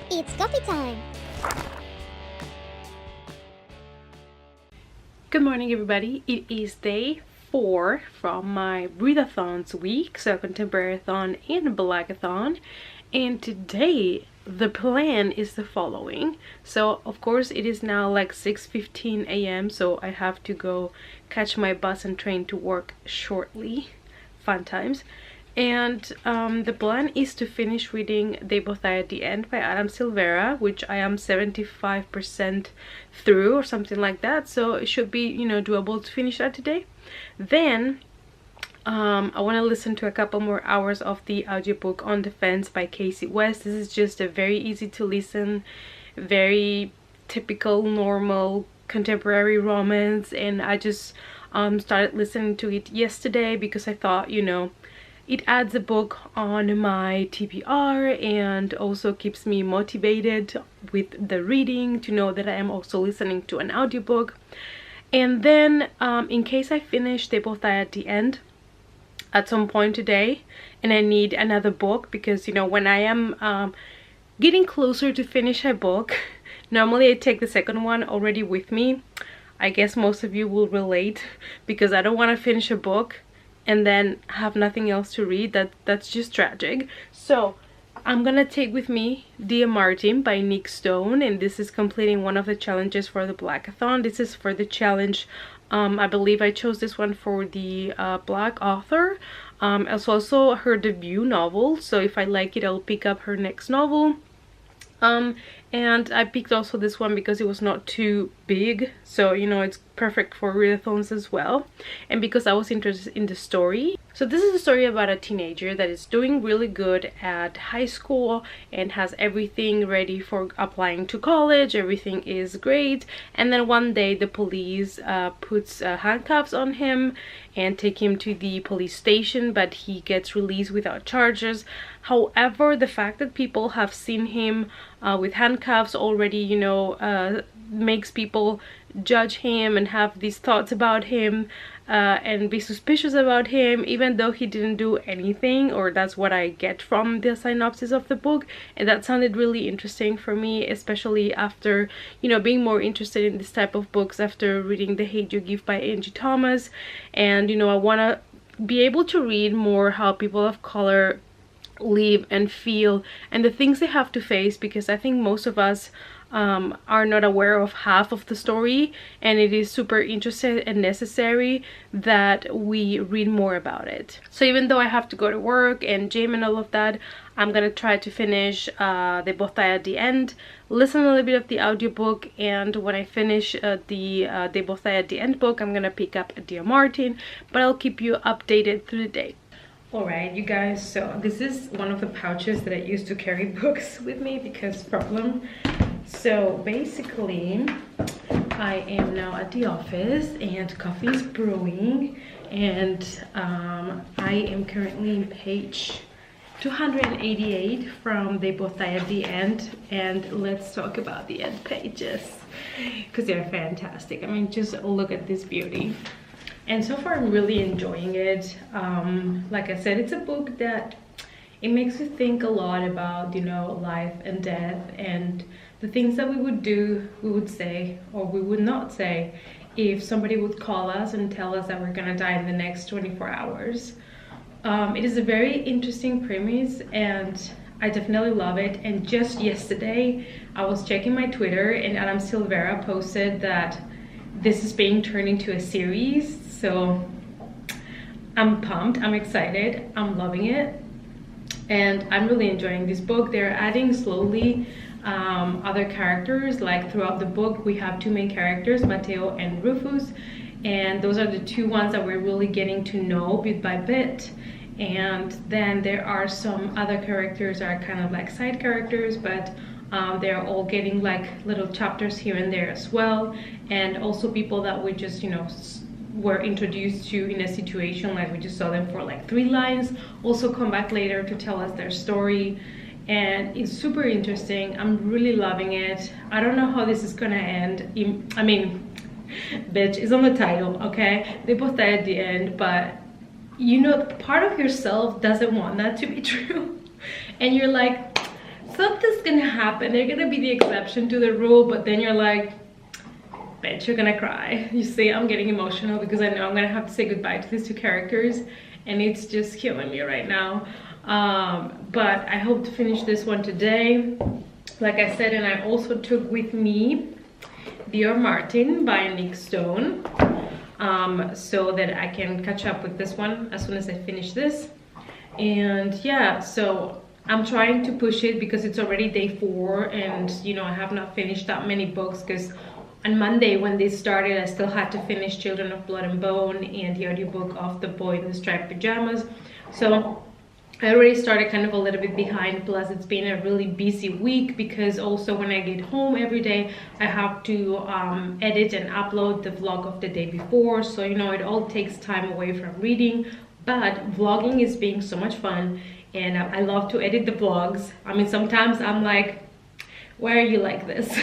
It's coffee time! Good morning, everybody. It is day 4 from my readathons week, so Contemporaryathon and Blackathon. And today the plan is the following. So of course it is now like 6:15 a.m. so I have to go catch my bus and train to work shortly. Fun times. And the plan is to finish reading They Both Die at the End by Adam Silvera, which I am 75% through or something like that, so it should be, you know, doable to finish that today. Then I want to listen to a couple more hours of the audiobook On the Fence by Casey West. This is just a very easy to listen, very typical, normal contemporary romance, and I just started listening to it yesterday because I thought, you know, it adds a book on my TBR and also keeps me motivated with the reading to know that I am also listening to an audiobook. And then in case I finish They Both Die at the End at some point today and I need another book, because you know, when I am getting closer to finish a book, normally I take the second one already with me. I guess most of you will relate, because I don't want to finish a book and then have nothing else to read. That's just tragic. So I'm gonna take with me Dear Martin by Nick Stone, and this is completing one of the challenges for the Blackathon. This is for the challenge, I believe I chose this one for the Black author. It's also her debut novel, so if I like it I'll pick up her next novel. And I picked also this one because it was not too big, so you know, it's perfect for readathons as well, and because I was interested in the story. So this is a story about a teenager that is doing really good at high school and has everything ready for applying to college. Everything is great, and then one day the police puts handcuffs on him and take him to the police station, but he gets released without charges. However, the fact that people have seen him with handcuffs already, you know, makes people judge him and have these thoughts about him and be suspicious about him, even though he didn't do anything, or that's what I get from the synopsis of the book. And that sounded really interesting for me, especially after, you know, being more interested in this type of books after reading The Hate You Give by Angie Thomas. And you know, I want to be able to read more how people of color live and feel and the things they have to face, because I think most of us are not aware of half of the story, and it is super interesting and necessary that we read more about it. So even though I have to go to work and gym and all of that, I'm gonna try to finish They Both Die at the End, listen a little bit of the audiobook, and when I finish the They Both Die at the End book, I'm gonna pick up Dear Martin, but I'll keep you updated through the day. Alright, you guys, so this is one of the pouches that I used to carry books with me because problem. So basically, I am now at the office and coffee is brewing, and I am currently in page 288 from They Both Die at the End, and let's talk about the end pages because they're fantastic. I mean, just look at this beauty. And so far I'm really enjoying it. Like I said, it's a book that it makes you think a lot about, you know, life and death and the things that we would do, we would say, or we would not say if somebody would call us and tell us that we're gonna die in the next 24 hours. It is a very interesting premise and I definitely love it. And just yesterday I was checking my Twitter and Adam Silvera posted that this is being turned into a series, so I'm pumped, I'm excited, I'm loving it, and I'm really enjoying this book. They're adding slowly other characters. Like throughout the book we have 2 main characters, Mateo and Rufus, and those are the 2 ones that we're really getting to know bit by bit. And then there are some other characters that are kind of like side characters, but they're all getting like little chapters here and there as well, and also people that we just, you know, were introduced to in a situation, like we just saw them for like 3 lines, also come back later to tell us their story, and it's super interesting. I'm really loving it. I don't know how this is gonna end. I mean, bitch, it's on the title, okay? They both die at the end, but you know, part of yourself doesn't want that to be true, and you're like, something's gonna happen. They're gonna be the exception to the rule, but then you're like, bitch, you're gonna cry. You see, I'm getting emotional because I know I'm gonna have to say goodbye to these two characters, and it's just killing me right now. But I hope to finish this one today, like I said. And I also took with me Dear Martin by Nick Stone, so that I can catch up with this one as soon as I finish this. And yeah, so I'm trying to push it because it's already day 4, and you know, I have not finished that many books because on Monday when they started, I still had to finish Children of Blood and Bone and the audiobook of The Boy in the Striped Pajamas. So I already started kind of a little bit behind, plus it's been a really busy week because also when I get home every day, I have to edit and upload the vlog of the day before. So, you know, it all takes time away from reading, but vlogging is being so much fun, and I love to edit the vlogs. I mean, sometimes I'm like, why are you like this?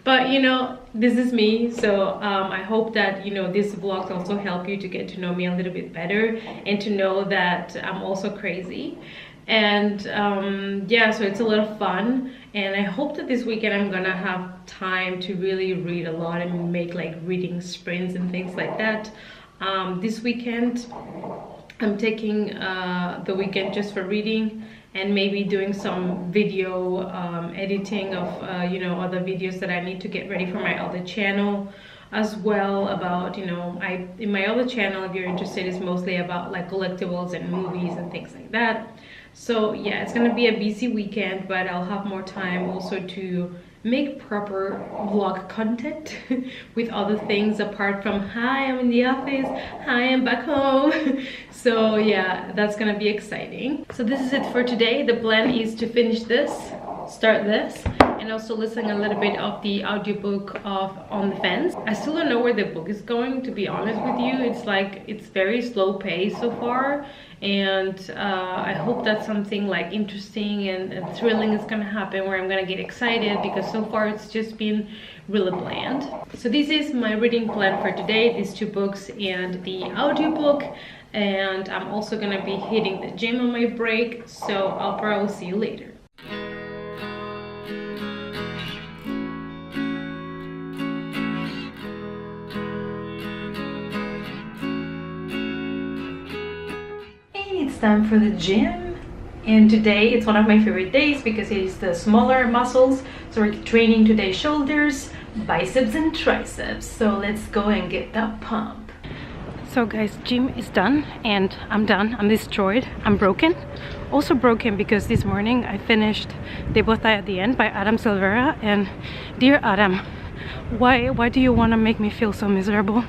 But you know, this is me. So I hope that, you know, these vlogs also help you to get to know me a little bit better and to know that I'm also crazy. And yeah, so it's a lot of fun, and I hope that this weekend I'm gonna have time to really read a lot and make like reading sprints and things like that. This weekend I'm taking the weekend just for reading, and maybe doing some video editing of you know, other videos that I need to get ready for my other channel as well. About, you know, in my other channel, if you're interested, is mostly about like collectibles and movies and things like that. So yeah, it's gonna be a busy weekend, but I'll have more time also to make proper vlog content with other things apart from hi, I'm in the office, hi, I'm back home. So yeah, that's gonna be exciting. So this is it for today. The plan is to finish this, start this, and also listen a little bit of the audiobook of On the Fence. I still don't know where the book is going, to be honest with you. It's like, it's very slow paced so far, and I hope that something like interesting and thrilling is gonna happen where I'm gonna get excited, because so far it's just been really bland. So this is my reading plan for today, these 2 books and the audiobook, and I'm also gonna be hitting the gym on my break, so I'll probably see you later. Time for the gym, and today it's one of my favorite days because it is the smaller muscles. So we're training today shoulders, biceps and triceps. So let's go and get that pump. So guys, gym is done and I'm done. I'm destroyed. I'm broken. Also broken because this morning I finished DEPOSITORY at the End by Adam Silvera, and dear Adam, why do you want to make me feel so miserable?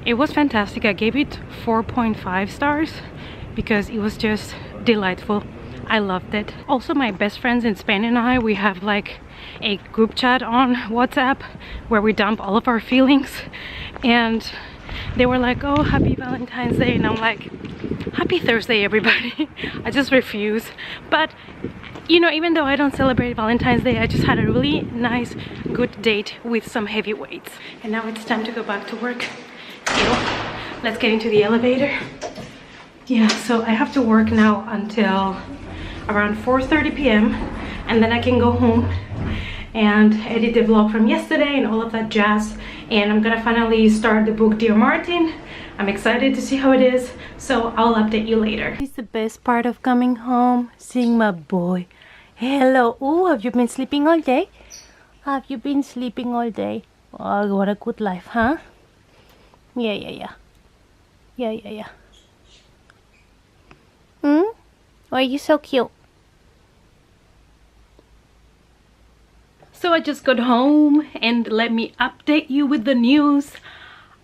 It was fantastic. I gave it 4.5 stars because it was just delightful. I loved it. Also, my best friends in Spain and I, we have like a group chat on WhatsApp where we dump all of our feelings, and they were like, oh, happy Valentine's Day, and I'm like, happy Thursday everybody. I just refuse. But you know, even though I don't celebrate Valentine's Day, I just had a really nice good date with some heavy weights. And now it's time to go back to work. So let's get into the elevator. Yeah, so I have to work now until around 4:30 p.m. and then I can go home and edit the vlog from yesterday and all of that jazz. And I'm gonna finally start the book Dear Martin. I'm excited to see how it is, so I'll update you later. It's the best part of coming home, seeing my boy. Hello. Oh, have you been sleeping all day? Have you been sleeping all day? Oh, what a good life, huh? Yeah. Why are you so cute? So I just got home, and let me update you with the news.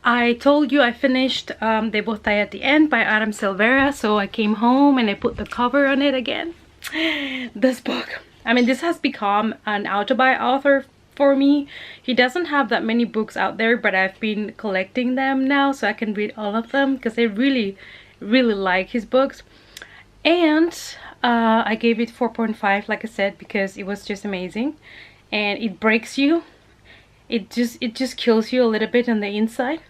I told you I finished DEPOSITORY at the End by Adam Silvera, so I came home and I put the cover on it again. This book, I mean, this has become an autobiography author for me. He doesn't have that many books out there, but I've been collecting them now so I can read all of them because I really like his books. And I gave it 4.5, like I said, because it was just amazing, and it breaks you. It just kills you a little bit on the inside,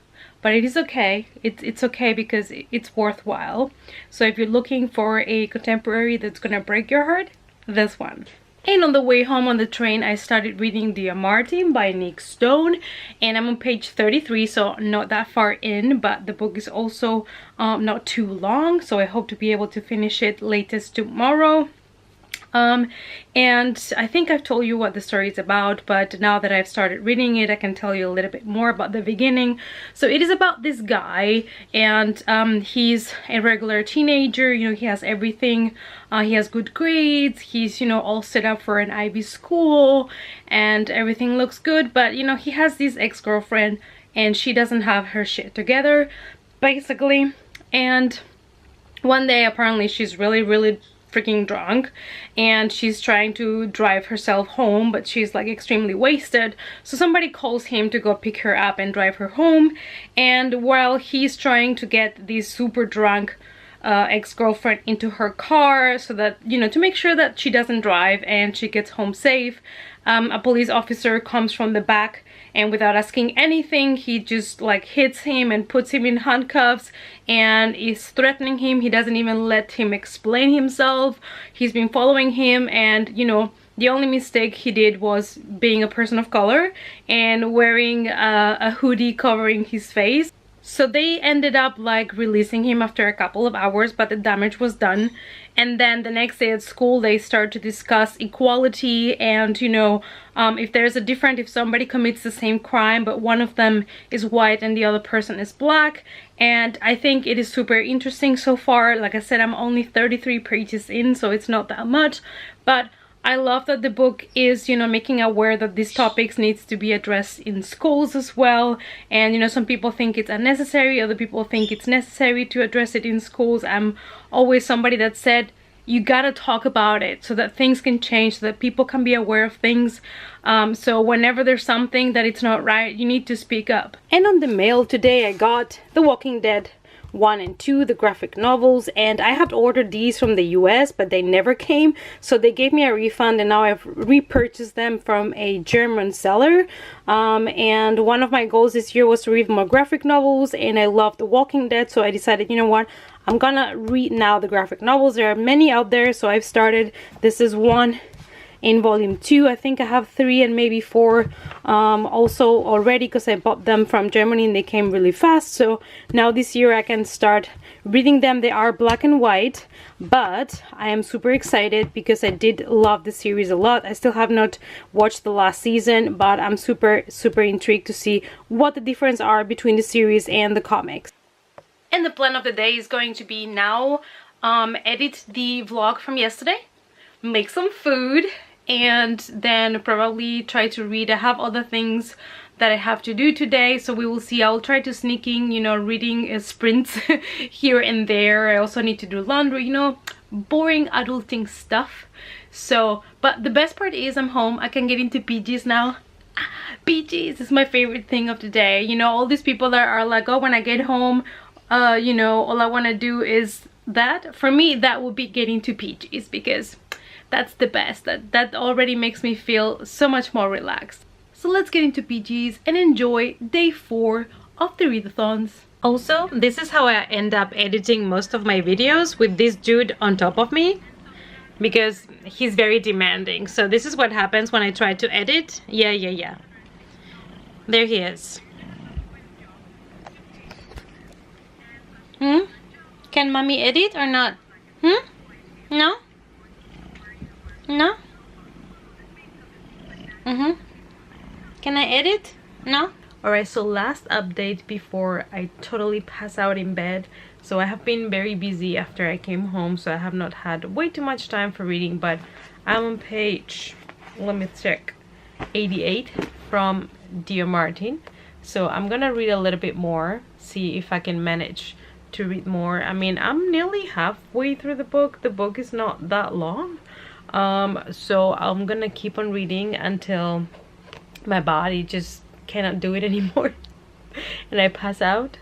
but it is okay. It's okay because it's worthwhile. So if you're looking for a contemporary that's gonna break your heart, this one. And on the way home on the train, I started reading Dear Martin by Nick Stone, and I'm on page 33, so not that far in, but the book is also not too long, so I hope to be able to finish it latest tomorrow. And I think I've told you what the story is about, but now that I've started reading it, I can tell you a little bit more about the beginning. So it is about this guy, and he's a regular teenager. You know, he has everything. He has good grades. He's, you know, all set up for an Ivy school, and everything looks good. But, you know, he has this ex-girlfriend, and she doesn't have her shit together, basically. And one day, apparently, she's really freaking drunk, and she's trying to drive herself home, but she's like extremely wasted. So somebody calls him to go pick her up and drive her home, and while he's trying to get this super drunk ex-girlfriend into her car so that, you know, to make sure that she doesn't drive and she gets home safe, a police officer comes from the back, and without asking anything, he just like hits him and puts him in handcuffs and is threatening him. He doesn't even let him explain himself. He's been following him, and, you know, the only mistake he did was being a person of color and wearing a hoodie covering his face. So they ended up like releasing him after a couple of hours, but the damage was done. And then the next day at school, they start to discuss equality and, you know, if somebody commits the same crime, but one of them is white and the other person is black. And I think it is super interesting so far. Like I said, I'm only 33 pages in, so it's not that much, but I love that the book is, you know, making aware that these topics needs to be addressed in schools as well. And, you know, some people think it's unnecessary, other people think it's necessary to address it in schools. I'm always somebody that said, you gotta talk about it so that things can change, so that people can be aware of things. So whenever there's something that it's not right, you need to speak up. And on the mail today, I got The Walking Dead 1 and 2, the graphic novels, and I had ordered these from the US, but they never came, so they gave me a refund, and now I've repurchased them from a German seller. And one of my goals this year was to read more graphic novels, and I love The Walking Dead, so I decided, you know what, I'm gonna read now the graphic novels. There are many out there, so I've started. This is one in volume 2. I think I have 3 and maybe 4 also already, because I bought them from Germany and they came really fast. So now this year I can start reading them. They are black and white, but I am super excited because I did love the series a lot. I still have not watched the last season, but I'm super intrigued to see what the difference are between the series and the comics. And the plan of the day is going to be now edit the vlog from yesterday, make some food, and then probably try to read. I have other things that I have to do today, so we will see. I'll try to sneak in, you know, reading sprints here and there. I also need to do laundry, you know, boring adulting stuff. So, but the best part is I'm home. I can get into PJs now. PJs is my favorite thing of the day. You know, all these people that are like, oh, when I get home, you know, all I want to do is that. For me, that would be getting to PJs, because that's the best. That already makes me feel so much more relaxed. So let's get into PJs and enjoy day 4 of the readathons. Also, this is how I end up editing most of my videos, with this dude on top of me, because he's very demanding. So this is what happens when I try to edit. Yeah. There he is. Can mommy edit or not? No? No? Can I edit? No? Alright, so last update before I totally pass out in bed. So I have been very busy after I came home, so I have not had way too much time for reading, but I'm on page, let me check, 88 from Dear Martin. So I'm gonna read a little bit more, see if I can manage to read more. I mean, I'm nearly halfway through the book. The book is not that long. So I'm gonna keep on reading until my body just cannot do it anymore and I pass out.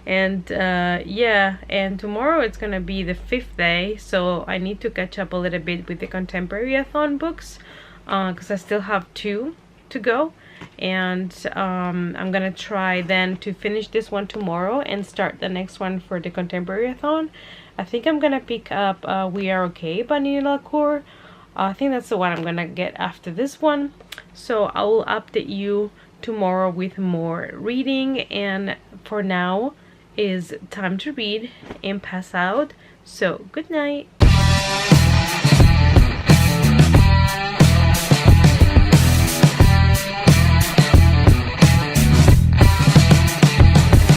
And yeah, and tomorrow it's gonna be the 5th day, so I need to catch up a little bit with the Contemporaryathon books, because I still have 2 to go. And I'm gonna try then to finish this one tomorrow and start the next one for the Contemporaryathon. I think I'm gonna pick up We Are Okay by Nina LaCour. I think that's the one I'm gonna get after this one. So I will update you tomorrow with more reading, and for now is time to read and pass out. So good night.